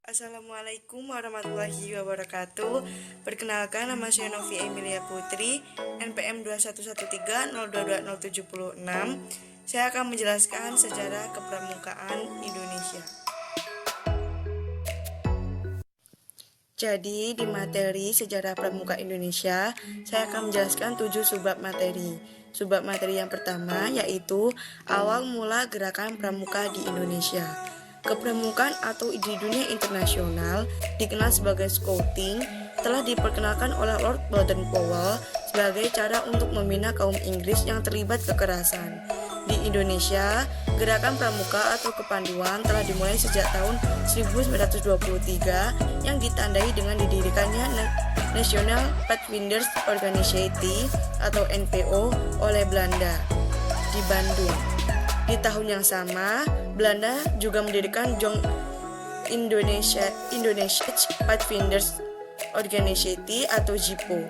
Assalamualaikum warahmatullahi wabarakatuh. Perkenalkan, nama saya Novi Emilia Putri, NPM 21130220076. Saya akan menjelaskan sejarah kepramukaan Indonesia. Jadi, di materi sejarah pramuka Indonesia, saya akan menjelaskan 7 subbab materi. Subbab materi yang pertama yaitu awal mula gerakan pramuka di Indonesia. Kepramukaan atau di dunia internasional dikenal sebagai Scouting telah diperkenalkan oleh Lord Baden-Powell sebagai cara untuk membina kaum Inggris yang terlibat kekerasan. Di Indonesia, gerakan pramuka atau kepanduan telah dimulai sejak tahun 1923 yang ditandai dengan didirikannya National Pathfinders Organization atau NPO oleh Belanda di Bandung. Di tahun yang sama, Belanda juga mendirikan Jong Indonesia Pathfinders Organization atau JIPO.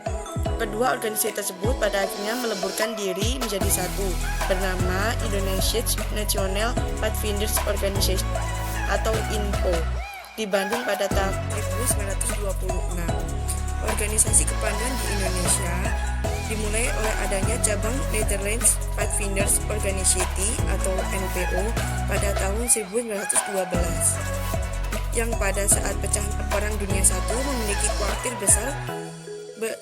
Kedua organisasi tersebut pada akhirnya meleburkan diri menjadi satu, bernama Indonesia National Pathfinders Organization atau INPO di Bandung pada tahun 1926. Organisasi kepanduan di Indonesia dimulai oleh adanya cabang Netherlands Pathfinders Organization atau NPO pada tahun 1912 yang pada saat pecahan Perang Dunia I memiliki kuartir besar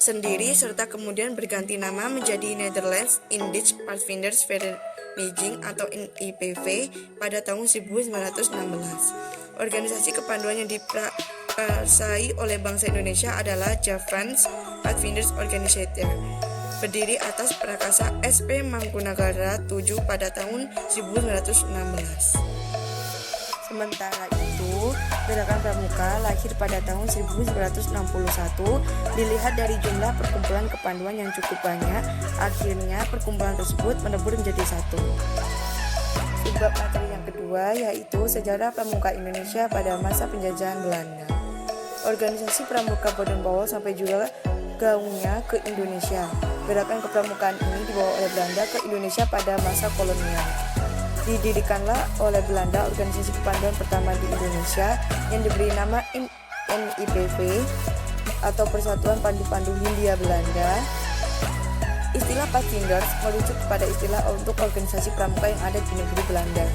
sendiri serta kemudian berganti nama menjadi Netherlands Indisch Pathfinders Vereniging atau NIPV pada tahun 1916. Organisasi kepanduan yang diprakarsai oleh bangsa Indonesia adalah Javans Pathfinders Organization, berdiri atas Prakasa SP Mangkunagara 7 pada tahun 1916. Sementara itu, gerakan pramuka lahir pada tahun 1961. Dilihat dari jumlah perkumpulan kepanduan yang cukup banyak, akhirnya perkumpulan tersebut melebur menjadi satu. Subbab materi yang kedua yaitu sejarah pramuka Indonesia pada masa penjajahan Belanda. Organisasi pramuka Baden-Powell sampai juga gaungnya ke Indonesia. Gerakan kepramukaan ini dibawa oleh Belanda ke Indonesia pada masa kolonial. Didirikanlah oleh Belanda organisasi kepanduan pertama di Indonesia yang diberi nama NIPV atau Persatuan Pandu-Pandu Hindia Belanda. Istilah Pathfinders merujuk kepada istilah untuk organisasi pramuka yang ada di negeri Belanda.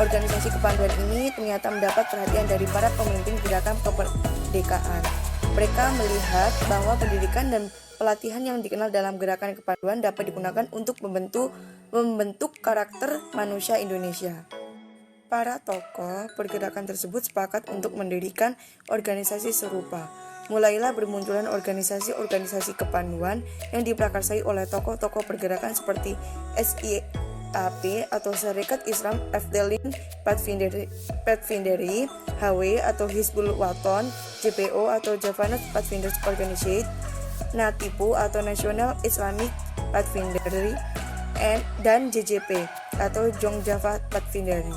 Organisasi kepanduan ini ternyata mendapat perhatian dari para pemimpin gerakan kemerdekaan. Mereka melihat bahwa pendidikan dan pelatihan yang dikenal dalam gerakan kepanduan dapat digunakan untuk membentuk karakter manusia Indonesia. Para tokoh pergerakan tersebut sepakat untuk mendirikan organisasi serupa. Mulailah bermunculan organisasi-organisasi kepanduan yang diprakarsai oleh tokoh-tokoh pergerakan seperti SIAP atau Syarikat Islam Afdalin Pathfinderi, HW atau Hizbul Waton, JPO atau Javans Pathfinders Organization, NATIPU atau National Islamic Pathfinderi, dan JJP atau Jong Java Pathfinderi.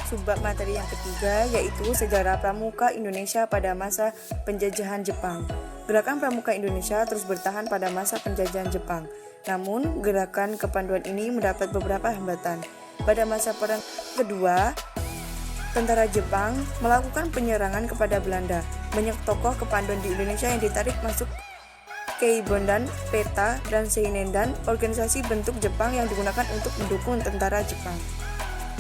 Subbab materi yang ketiga yaitu sejarah pramuka Indonesia pada masa penjajahan Jepang. Gerakan pramuka Indonesia terus bertahan pada masa penjajahan Jepang. Namun, gerakan kepanduan ini mendapat beberapa hambatan. Pada masa Perang Kedua, tentara Jepang melakukan penyerangan kepada Belanda. Banyak tokoh kepanduan di Indonesia yang ditarik masuk Keibondan, Peta, dan Seinendan, organisasi bentuk Jepang yang digunakan untuk mendukung tentara Jepang.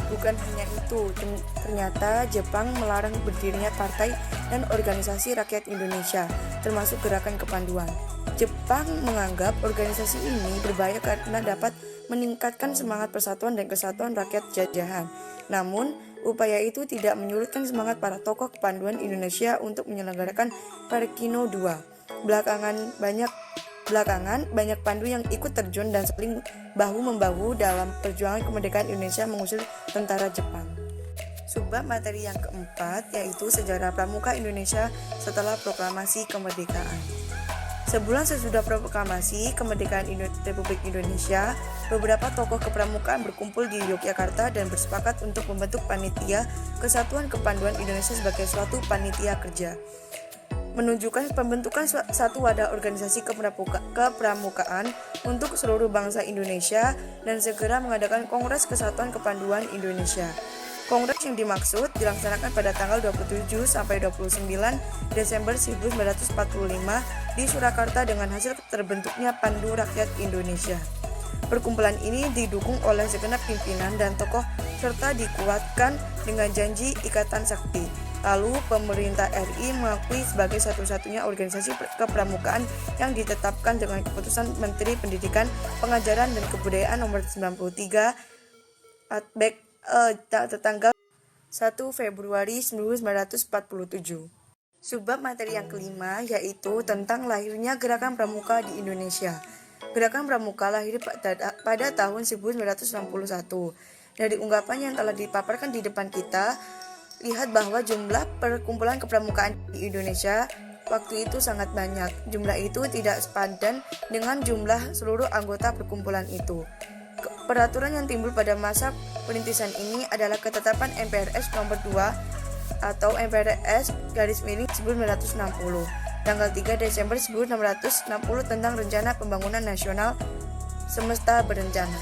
Bukan hanya itu, ternyata Jepang melarang berdirinya partai dan organisasi rakyat Indonesia, termasuk gerakan kepanduan. Jepang menganggap organisasi ini berbahaya karena dapat meningkatkan semangat persatuan dan kesatuan rakyat jajahan. Namun, upaya itu tidak menyurutkan semangat para tokoh kepanduan Indonesia untuk menyelenggarakan Parkino II. Belakangan banyak pandu yang ikut terjun dan saling bahu-membahu dalam perjuangan kemerdekaan Indonesia mengusir tentara Jepang. Subbab materi yang keempat yaitu sejarah pramuka Indonesia setelah proklamasi kemerdekaan. Sebulan sesudah proklamasi kemerdekaan Republik Indonesia, beberapa tokoh kepramukaan berkumpul di Yogyakarta dan bersepakat untuk membentuk panitia Kesatuan Kepanduan Indonesia sebagai suatu panitia kerja, menunjukkan pembentukan satu wadah organisasi kepramukaan untuk seluruh bangsa Indonesia dan segera mengadakan Kongres Kesatuan Kepanduan Indonesia. Kongres yang dimaksud dilaksanakan pada tanggal 27 sampai 29 Desember 1945 di Surakarta dengan hasil terbentuknya Pandu Rakyat Indonesia. Perkumpulan ini didukung oleh segenap pimpinan dan tokoh serta dikuatkan dengan janji Ikatan Sakti. Lalu pemerintah RI mengakui sebagai satu-satunya organisasi kepramukaan yang ditetapkan dengan keputusan Menteri Pendidikan, Pengajaran dan Kebudayaan nomor 93 tanggal 1 Februari 1947. Subbab materi yang kelima yaitu tentang lahirnya Gerakan Pramuka di Indonesia. Gerakan Pramuka lahir pada tahun 1961. Dari ungkapan yang telah dipaparkan di depan kita, lihat bahwa jumlah perkumpulan kepramukaan di Indonesia waktu itu sangat banyak. Jumlah itu tidak sepadan dengan jumlah seluruh anggota perkumpulan itu. Peraturan yang timbul pada masa perintisan ini adalah ketetapan MPRS nomor 2 atau MPRS _1960 tanggal 3 Desember 1660 tentang Rencana Pembangunan Nasional Semesta Berencana.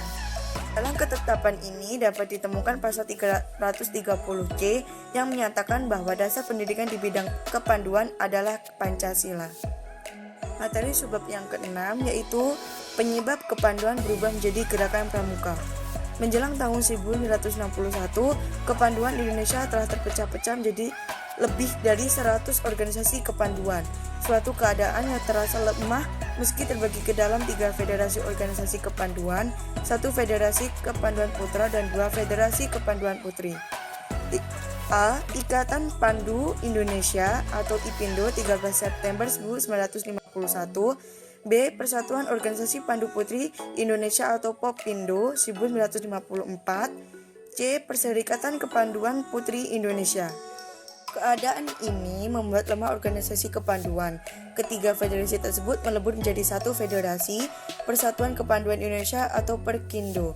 Dalam ketetapan ini dapat ditemukan pasal 330C yang menyatakan bahwa dasar pendidikan di bidang kepanduan adalah Pancasila. Materi subbab yang keenam yaitu penyebab kepanduan berubah menjadi Gerakan Pramuka. Menjelang tahun 1961, kepanduan Indonesia telah terpecah-pecah menjadi lebih dari 100 organisasi kepanduan. Suatu keadaan yang terasa lemah meski terbagi ke dalam 3 federasi organisasi kepanduan, 1 federasi kepanduan putra dan 2 federasi kepanduan putri. A. Ikatan Pandu Indonesia atau IPINDO 13 September 1951. B. Persatuan Organisasi Pandu Putri Indonesia atau POPINDO 1954. C. Perserikatan Kepanduan Putri Indonesia. Keadaan ini membuat lemah organisasi kepanduan. Ketiga federasi tersebut melebur menjadi satu federasi, Persatuan Kepanduan Indonesia atau PERKINDO.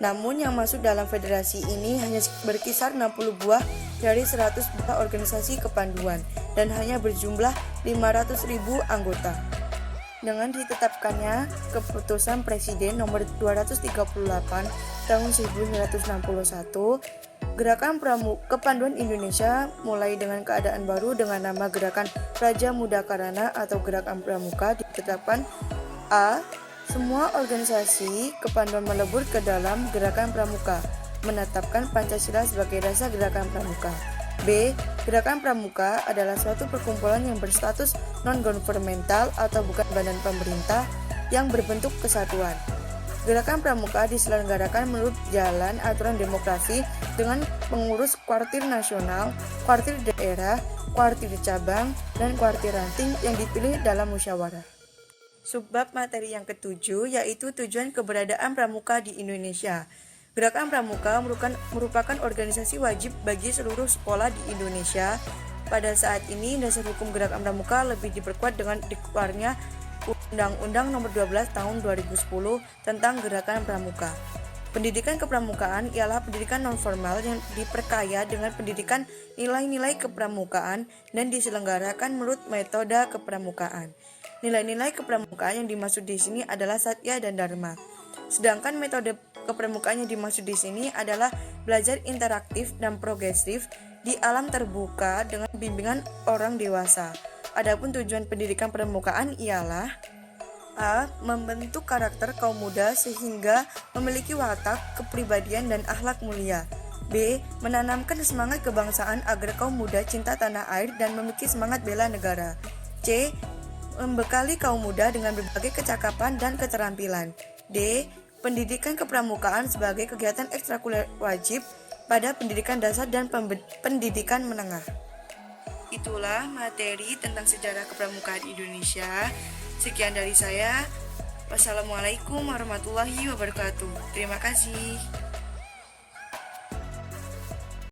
Namun yang masuk dalam federasi ini hanya berkisar 60 buah dari 100 buah organisasi kepanduan dan hanya berjumlah 500.000 anggota. Dengan ditetapkannya keputusan Presiden nomor 238 tahun 1961, Gerakan Kepanduan Indonesia mulai dengan keadaan baru dengan nama Gerakan Raja Muda Karana atau Gerakan Pramuka ditetapkan. A. Semua organisasi kepanduan melebur ke dalam Gerakan Pramuka, menetapkan Pancasila sebagai dasar Gerakan Pramuka. B. Gerakan Pramuka adalah suatu perkumpulan yang berstatus non-governmental atau bukan badan pemerintah yang berbentuk kesatuan. Gerakan Pramuka diselenggarakan menurut jalan aturan demokrasi dengan pengurus kuartir nasional, kuartir daerah, kuartir cabang, dan kuartir ranting yang dipilih dalam musyawarah. Subbab materi yang ketujuh yaitu tujuan keberadaan pramuka di Indonesia. Gerakan Pramuka merupakan organisasi wajib bagi seluruh sekolah di Indonesia. Pada saat ini dasar hukum Gerakan Pramuka lebih diperkuat dengan dikeluarnya Undang-Undang Nomor 12 Tahun 2010 tentang Gerakan Pramuka. Pendidikan kepramukaan ialah pendidikan non-formal yang diperkaya dengan pendidikan nilai-nilai kepramukaan dan diselenggarakan menurut metode kepramukaan. Nilai-nilai kepramukaan yang dimaksud di sini adalah satya dan dharma. Sedangkan metode kepramukaan yang dimaksud di sini adalah belajar interaktif dan progresif di alam terbuka dengan bimbingan orang dewasa. Adapun tujuan pendidikan pramukaan ialah A. Membentuk karakter kaum muda sehingga memiliki watak, kepribadian, dan akhlak mulia. B. Menanamkan semangat kebangsaan agar kaum muda cinta tanah air dan memiliki semangat bela negara. C. Membekali kaum muda dengan berbagai kecakapan dan keterampilan. D. Pendidikan kepramukaan sebagai kegiatan ekstrakurikuler wajib pada pendidikan dasar dan pendidikan menengah. Itulah materi tentang sejarah kepramukaan Indonesia. Sekian dari saya. Wassalamualaikum warahmatullahi wabarakatuh. Terima kasih.